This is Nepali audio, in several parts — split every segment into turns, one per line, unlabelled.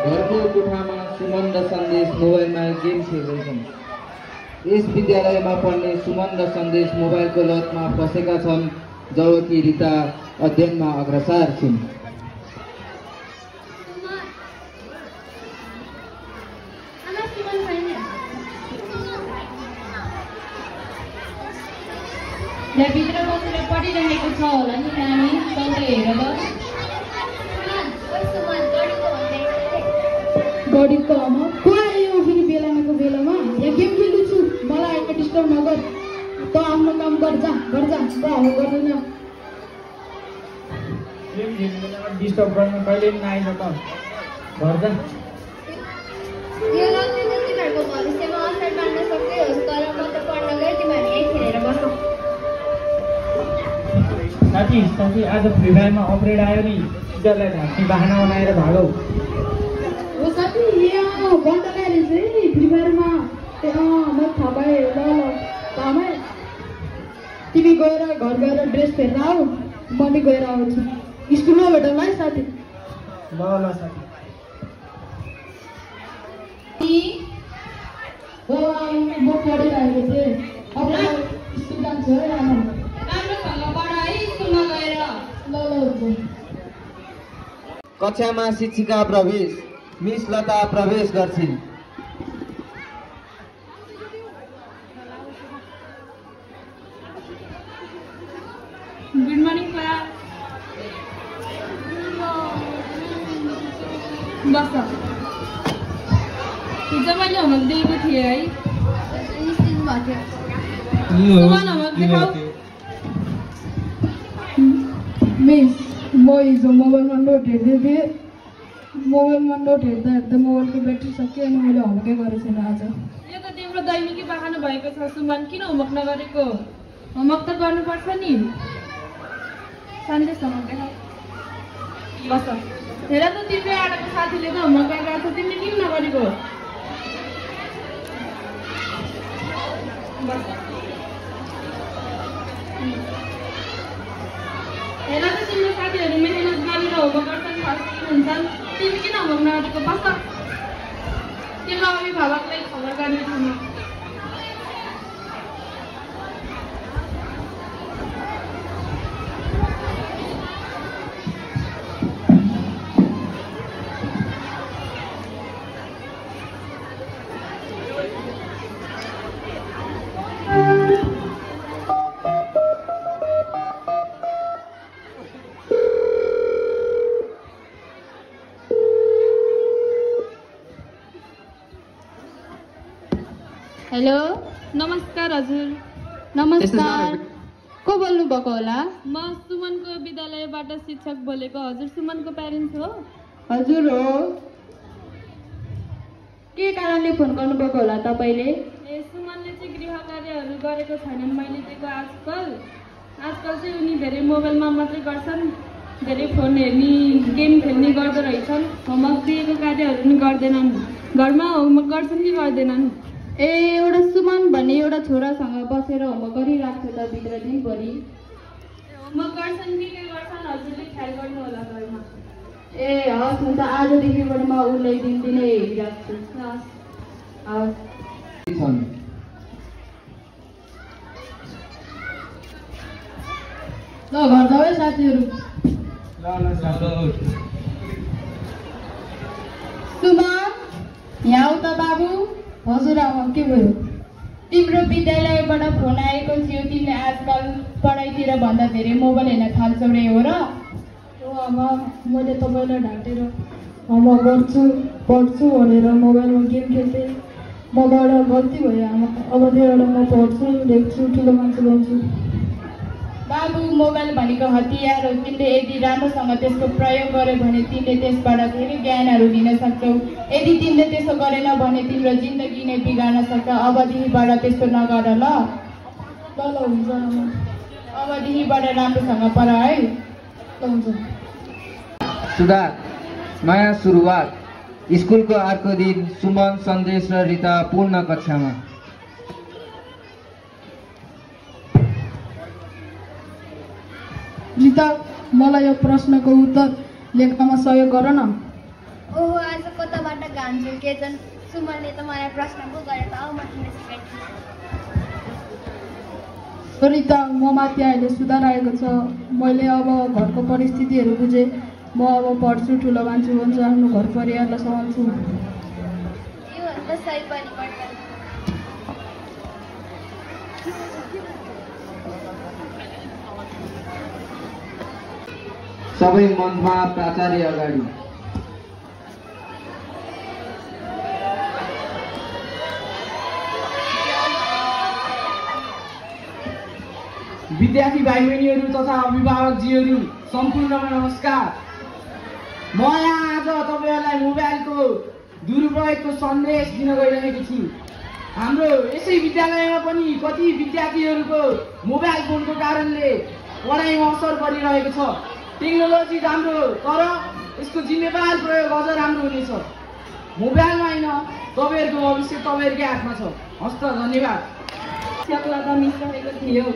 घरको कोठामा सुमन र सन्देश मोबाइलमा गेम खेल्दैछन्। यस विद्यालयमा पढ्ने सुमन र सन्देश मोबाइलको लतमा फसेका छन्, जबकि रिता अध्ययनमा अग्रसर छिन्।
यहाँ भित्र बसेर पढिरहेको छ होला नि नानी, तँले हेर त।
गडीको आमा को आयो फेरि बेलामाको बेलामा? यहाँ गेम खेल्दैछु, मलाई आएको डिस्टर्ब नगर। त आफ्नो काम गर जा हो गर्दैन।
गेम खेल्ने बेलामा डिस्टर्ब गर्न कहिले पनि नआइन त, घर जा।
यो लतले त तिमीहरूको भविष्यमा असर पार्न सक्दै होस्, तर म त पढ्न गए तिमीहरू यही खेलेर बस्छौ।
साथी आज फ्री फायरमा अपरेड आयो नि, टिचरलाई ढाक्ने बाहना बनाएर भागौ।
ओ साथी यहाँ बन्द रहेछ है फ्री फायरमा। म थाहा पाएँ। ल तामै तिमी गएर घर गएर ड्रेस फेर्न आऊ, म पनि गएर आउँछु। स्कुलमा भेटौँला है साथी।
ल साथी।
म पढिरहेको थिएँ, अब स्कुल जान्छु है आमा।
राम्रोसँग पढ है स्कुलमा गएर।
ल
कक्षामा शिक्षिका प्रवेश। मिस लता प्रवेश गर्छिन्।
Good morning class. बस हिजो मैले होमवर्क दिएको थिएँ है।
निश्चित भएको
सुमन होमवर्क देखाऊ।
मिस म हिजो मोबाइलमा नोट हेर्दै थिएँ। मोबाइलमा नोट हेर्दा मोबाइलको ब्याट्री सकियो अनि मैले होमवर्कै गरेको छैन आज।
यो त तिम्रो दैनिकी बहाना भएको छ सुमन, किन होमवर्क नगरेको? होमवर्क त गर्नुपर्छ नि। सन्देश होमवर्क देखाऊ। बस हेर त तिम्रो आँटाको साथीले त होमवर्क गरिरहेको छ, तिमीले किन नगरेको? बस हेर त तिम्रो साथीहरू मेहनत गरेर होमवर्क गर्छन्, फर्स्ट हुन्छन्, तिमी किन होमवर्क नगरेको? बस तिम्रो अभिभावकलाई खबर गर्ने छ म।
हेलो
नमस्कार हजुर।
नमस्कार, को बोल्नु भएको होला?
म सुमनको विद्यालयबाट शिक्षक बोलेको। हजुर सुमनको प्यारेन्ट्स हो?
हजुर हो। के कारणले फोन गर्नुभएको होला तपाईँले?
ए सुमनले चाहिँ गृह कार्यहरू गरेको छैनन् मैले दिएको। आजकल चाहिँ उनी धेरै मोबाइलमा मात्रै गर्छन्, धेरै फोन हेर्ने गेम खेल्ने गर्दो रहेछन्। होमवर्क दिएको कार्यहरू पनि गर्दैनन्। घरमा होमवर्क गर्छन् कि गर्दैनन्?
ए एउटा सुमन भन्ने एउटा छोरासँग बसेर होमवर्क गरिरहेको छ त भित्र दिनभरि।
होमवर्क गर्छन् कि के गर्छन् हजुरले ख्याल गर्नु होला घरमा।
ए हस् हुन्छ, आजदेखिबाट म उसलाई दिनदिनै हेरिरहेको छु।
हस्
हस्। ल घर जाऊ है साथीहरू। सुमन यहाँ त बाबु। हजुर आमा के भयो? तिम्रो विद्यालयबाट फोन आएको थियो, तिमीले आजकल पढाइतिर भन्दा धेरै मोबाइल हेर्न थाल्छौ रे, हो र? हो आमा, मैले तपाईँलाई ढाँटेर होमवर्क गर्छु पढ्छु भनेर मोबाइलमा गेम खेल्थेँ। मबाट गल्ती भयो आमा, अबदेखि म पढ्छु लेख्छु, ठुलो मान्छे बन्छु। बाबु मोबाइल भनेको हतियार हो, तिमीले यदि राम्रोसँग त्यसको प्रयोग गर्यो भने तिमीले त्यसबाट धेरै ज्ञानहरू लिन सक्छौ। यदि तिमीले त्यसो गरेन भने तिम्रो जिन्दगी नै बिगार्न सक्छ। अबदेखिबाट त्यस्तो नगर ल। ल हुन्छ आमा, अबदेखिबाट राम्रोसँग पढ है। ल हुन्छ।
सुधार, नयाँ सुरुवात। स्कुलको अर्को दिन सुमन, सन्देश र रिता पूर्ण कक्षामा।
रिता, मलाई यो प्रश्नको उत्तर लेख्नमा सहयोग गर न।
ओहो आज कताबाट घाम झुल्केछन्। सुमनले त मलाई प्रश्न पो गरे त म तिमीले सिकाइदिन्छु।
रिता म माथि अहिले सुधार आएको छ। मैले अब घरको परिस्थितिहरू बुझेँ। म अब पढ्छु, ठुलो मान्छे हुन्छु, आफ्नो घर परिवारलाई सम्हाल्छु।
यो त सही परिवर्तन।
सबै मञ्चमा प्राचार्य अगाडि।
विद्यार्थी भाइ बहिनीहरू तथा अभिभावकजीहरू सम्पूर्णमा नमस्कार। म यहाँ आज तपाईँहरूलाई मोबाइलको दुरुपयोगको सन्देश दिन गइरहेको छु। हाम्रो यसै विद्यालयमा पनि कति विद्यार्थीहरूको मोबाइल फोनको कारणले पढाइमा असर परिरहेको छ। टेक्नोलोजी राम्रो, तर यसको जिम्मेवार प्रयोग अझ राम्रो हुनेछ। मोबाइलमा होइन, तपाईँहरूको भविष्य तपाईँहरूकै हातमा छ। हस्त, धन्यवाद।
लता मिस रहेको थियो।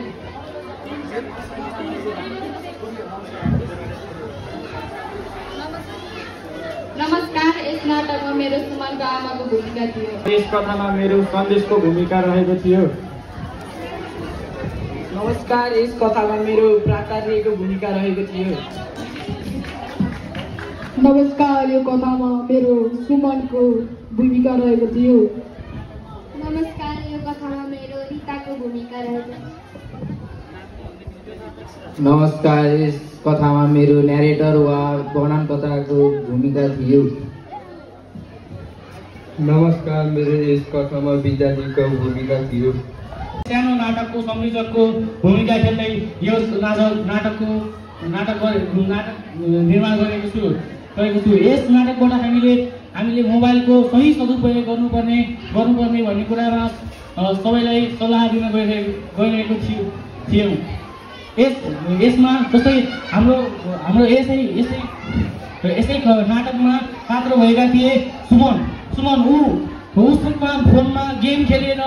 नमस्कार, यस नाटकमा मेरो सुमनको आमाको भूमिका थियो।
यस कथामा मेरो सन्देशको भूमिका रहेको थियो।
नमस्कार, यस कथामा मेरो प्राचार्यको भूमिका रहेको थियो।
नमस्कार, यो कथामा मेरो सुमनको भूमिका रहेको थियो।
नमस्कार, यो कथामा मेरो रिताको भूमिका रहेको छ।
नमस्कार, यस कथामा मेरो न्यारेटर वा वर्णनकर्ताको भूमिका थियो।
नमस्कार, मेरो यस कथामा विद्यार्थीको भूमिका थियो।
सानो नाटकको संयोजकको भूमिका खेल्दै यो नाटक निर्माण गरेको छु। यस नाटकबाट हामीले मोबाइलको सही सदुपयोग गर्नुपर्ने भन्ने कुरामा सबैलाई सल्लाह दिन गइरहेको थियौँ। यसमा जस्तै हाम्रो यसै नाटकमा पात्र भएका थिए सुमन उसमा फोनमा गेम खेलेर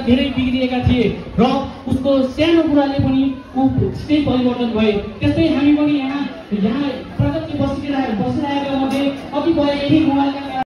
धेरै बिग्रिएका थिए र उसको सानो कुराले पनि ऊ छिटै परिवर्तन भए। त्यस्तै हामी पनि यहाँ प्रगति बसिरहेका मध्ये कतिपय यही मोबाइलका